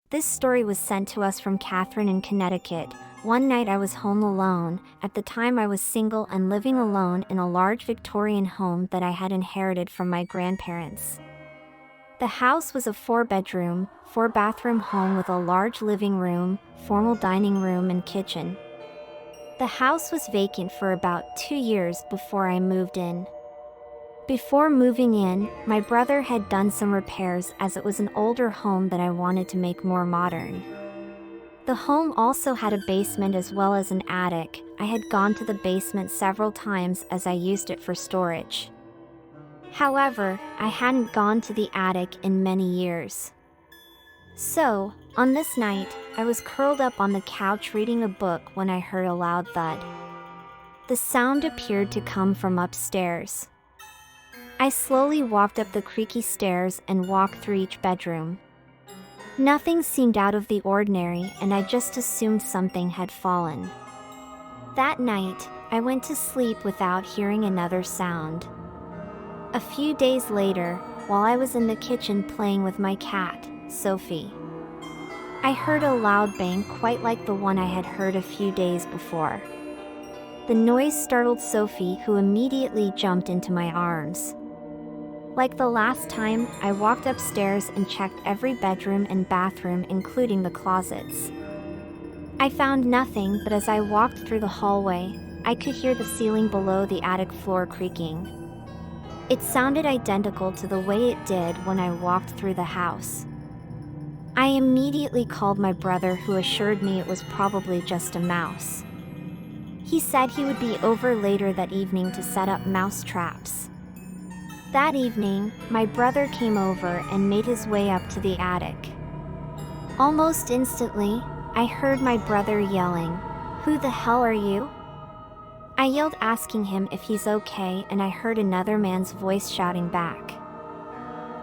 This story was sent to us from Catherine in Connecticut. One night I was home alone. At the time I was single and living alone in a large Victorian home that I had inherited from my grandparents. The house was a 4-bedroom, 4-bathroom home with a large living room, formal dining room and kitchen. The house was vacant for about 2 years before I moved in. Before moving in, my brother had done some repairs as it was an older home that I wanted to make more modern. The home also had a basement as well as an attic. I had gone to the basement several times as I used it for storage. However, I hadn't gone to the attic in many years. So, on this night, I was curled up on the couch reading a book when I heard a loud thud. The sound appeared to come from upstairs. I slowly walked up the creaky stairs and walked through each bedroom. Nothing seemed out of the ordinary, and I just assumed something had fallen. That night, I went to sleep without hearing another sound. A few days later, while I was in the kitchen playing with my cat, Sophie, I heard a loud bang quite like the one I had heard a few days before. The noise startled Sophie, who immediately jumped into my arms. Like the last time, I walked upstairs and checked every bedroom and bathroom, including the closets. I found nothing, but as I walked through the hallway, I could hear the ceiling below the attic floor creaking. It sounded identical to the way it did when I walked through the house. I immediately called my brother, who assured me it was probably just a mouse. He said he would be over later that evening to set up mouse traps. That evening, my brother came over and made his way up to the attic. Almost instantly, I heard my brother yelling, "Who the hell are you?" I yelled, asking him if he's okay, and I heard another man's voice shouting back.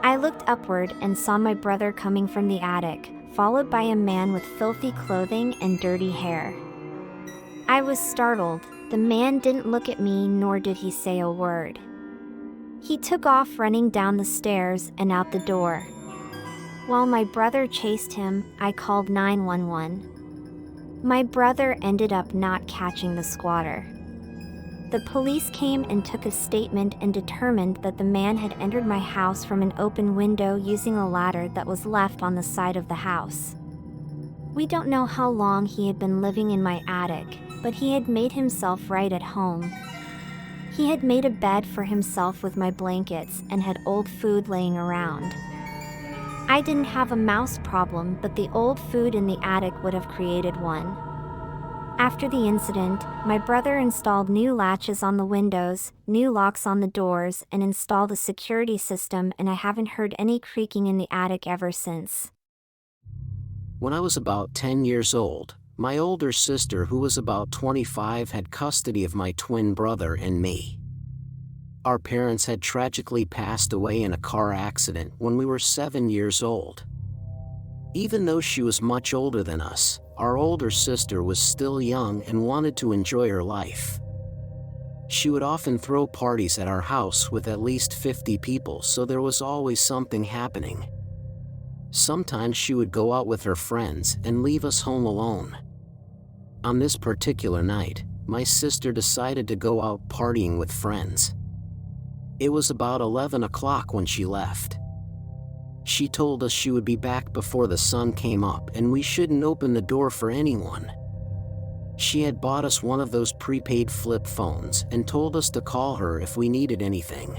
I looked upward and saw my brother coming from the attic, followed by a man with filthy clothing and dirty hair. I was startled. The man didn't look at me, nor did he say a word. He took off running down the stairs and out the door. While my brother chased him, I called 911. My brother ended up not catching the squatter. The police came and took a statement and determined that the man had entered my house from an open window using a ladder that was left on the side of the house. We don't know how long he had been living in my attic, but he had made himself right at home. He had made a bed for himself with my blankets and had old food laying around. I didn't have a mouse problem, but the old food in the attic would have created one. After the incident, my brother installed new latches on the windows, new locks on the doors, and installed a security system, and I haven't heard any creaking in the attic ever since. When I was about 10 years old, my older sister, who was about 25, had custody of my twin brother and me. Our parents had tragically passed away in a car accident when we were 7 years old. Even though she was much older than us, our older sister was still young and wanted to enjoy her life. She would often throw parties at our house with at least 50 people, so there was always something happening. Sometimes she would go out with her friends and leave us home alone. On this particular night, my sister decided to go out partying with friends. It was about 11 o'clock when she left. She told us she would be back before the sun came up and we shouldn't open the door for anyone. She had bought us one of those prepaid flip phones and told us to call her if we needed anything.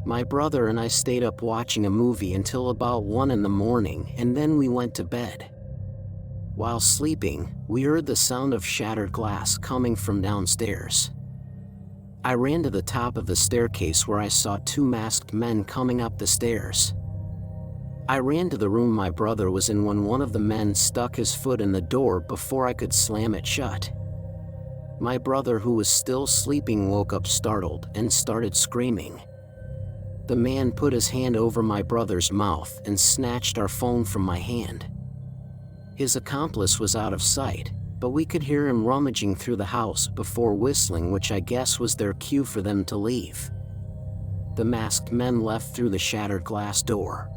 My brother and I stayed up watching a movie until about 1 in the morning, and then we went to bed. While sleeping, we heard the sound of shattered glass coming from downstairs. I ran to the top of the staircase where I saw 2 masked men coming up the stairs. I ran to the room my brother was in when one of the men stuck his foot in the door before I could slam it shut. My brother, who was still sleeping, woke up startled and started screaming. The man put his hand over my brother's mouth and snatched our phone from my hand. His accomplice was out of sight, but we could hear him rummaging through the house before whistling, which I guess was their cue for them to leave. The masked men left through the shattered glass door.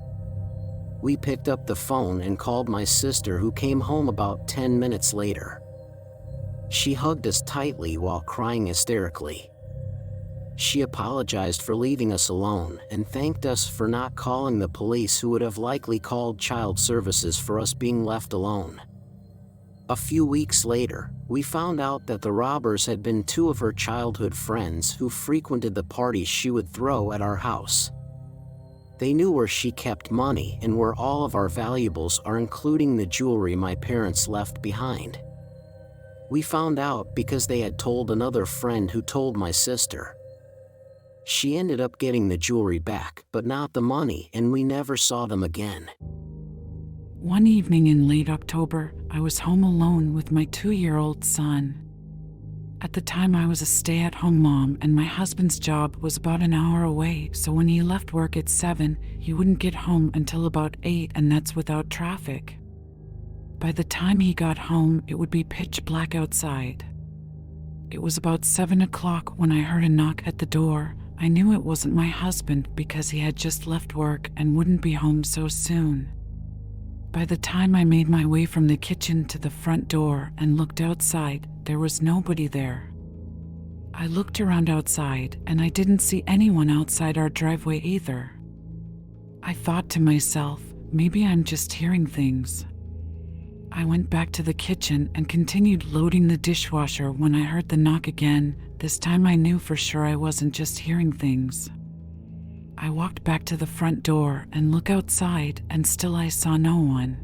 We picked up the phone and called my sister, who came home about 10 minutes later. She hugged us tightly while crying hysterically. She apologized for leaving us alone and thanked us for not calling the police, who would have likely called child services for us being left alone. A few weeks later, we found out that the robbers had been two of her childhood friends who frequented the parties she would throw at our house. They knew where she kept money and where all of our valuables are, including the jewelry my parents left behind. We found out because they had told another friend who told my sister. She ended up getting the jewelry back, but not the money, and we never saw them again. One evening in late October, I was home alone with my 2-year-old son. At the time, I was a stay-at-home mom, and my husband's job was about an hour away, so when he left work at 7, he wouldn't get home until about 8, and that's without traffic. By the time he got home, it would be pitch black outside. It was about 7 o'clock when I heard a knock at the door. I knew it wasn't my husband because he had just left work and wouldn't be home so soon. By the time I made my way from the kitchen to the front door and looked outside, there was nobody there. I looked around outside and I didn't see anyone outside our driveway either. I thought to myself, maybe I'm just hearing things. I went back to the kitchen and continued loading the dishwasher when I heard the knock again. This time I knew for sure I wasn't just hearing things. I walked back to the front door and looked outside, and still I saw no one.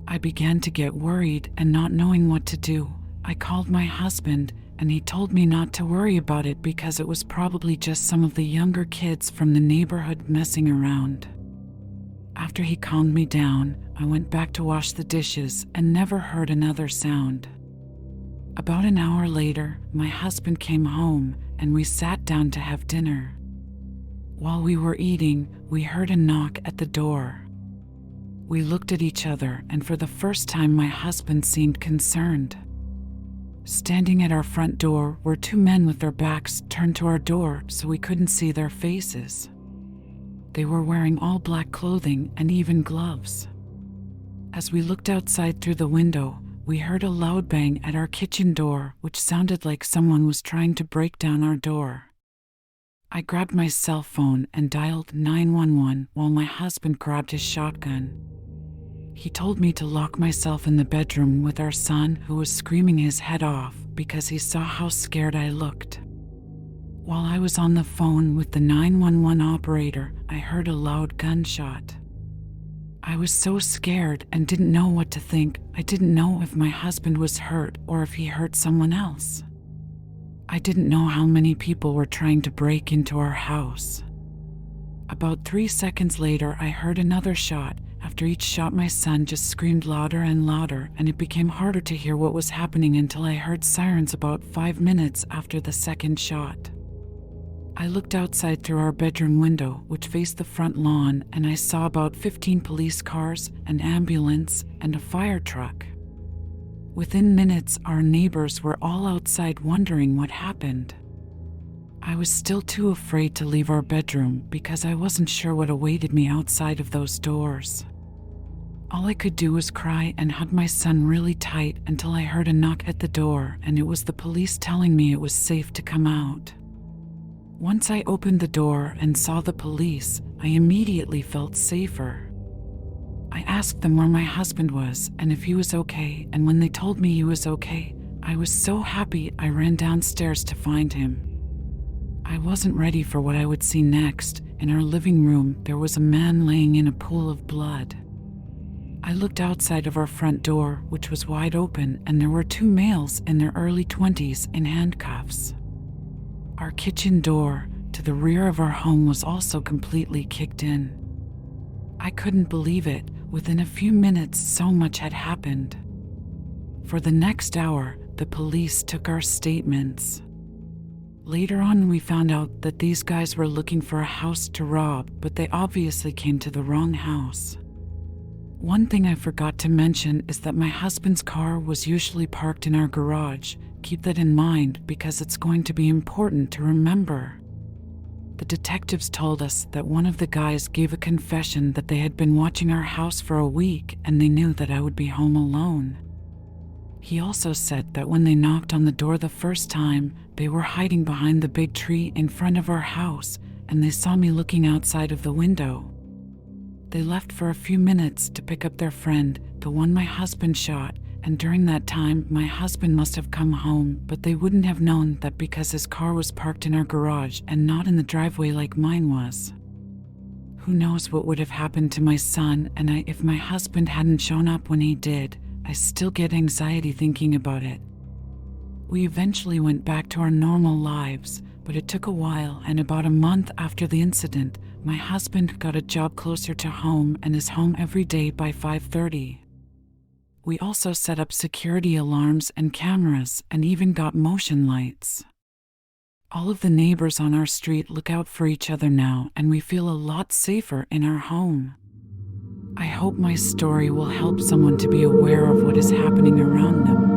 I began to get worried, and not knowing what to do, I called my husband, and he told me not to worry about it because it was probably just some of the younger kids from the neighborhood messing around. After he calmed me down, I went back to wash the dishes and never heard another sound. About an hour later, my husband came home and we sat down to have dinner. While we were eating, we heard a knock at the door. We looked at each other, and for the first time my husband seemed concerned. Standing at our front door were two men with their backs turned to our door so we couldn't see their faces. They were wearing all black clothing and even gloves. As we looked outside through the window, we heard a loud bang at our kitchen door, which sounded like someone was trying to break down our door. I grabbed my cell phone and dialed 911 while my husband grabbed his shotgun. He told me to lock myself in the bedroom with our son, who was screaming his head off because he saw how scared I looked. While I was on the phone with the 911 operator, I heard a loud gunshot. I was so scared and didn't know what to think. I didn't know if my husband was hurt or if he hurt someone else. I didn't know how many people were trying to break into our house. About 3 seconds later, I heard another shot. After each shot, my son just screamed louder and louder, and it became harder to hear what was happening until I heard sirens about 5 minutes after the second shot. I looked outside through our bedroom window, which faced the front lawn, and I saw about 15 police cars, an ambulance, and a fire truck. Within minutes, our neighbors were all outside wondering what happened. I was still too afraid to leave our bedroom because I wasn't sure what awaited me outside of those doors. All I could do was cry and hug my son really tight until I heard a knock at the door, and it was the police telling me it was safe to come out. Once I opened the door and saw the police, I immediately felt safer. I asked them where my husband was and if he was okay, and when they told me he was okay, I was so happy I ran downstairs to find him. I wasn't ready for what I would see next. In our living room, there was a man laying in a pool of blood. I looked outside of our front door, which was wide open, and there were two males in their early 20s in handcuffs. Our kitchen door to the rear of our home was also completely kicked in. I couldn't believe it. Within a few minutes, so much had happened. For the next hour, the police took our statements. Later on, we found out that these guys were looking for a house to rob, but they obviously came to the wrong house. One thing I forgot to mention is that my husband's car was usually parked in our garage. Keep that in mind because it's going to be important to remember. The detectives told us that one of the guys gave a confession that they had been watching our house for a week and they knew that I would be home alone. He also said that when they knocked on the door the first time, they were hiding behind the big tree in front of our house and they saw me looking outside of the window. They left for a few minutes to pick up their friend, the one my husband shot, and during that time, my husband must have come home, but they wouldn't have known that because his car was parked in our garage and not in the driveway like mine was. Who knows what would have happened to my son and I if my husband hadn't shown up when he did. I still get anxiety thinking about it. We eventually went back to our normal lives, but it took a while, and about a month after the incident, my husband got a job closer to home and is home every day by 5:30. We also set up security alarms and cameras and even got motion lights. All of the neighbors on our street look out for each other now, and we feel a lot safer in our home. I hope my story will help someone to be aware of what is happening around them.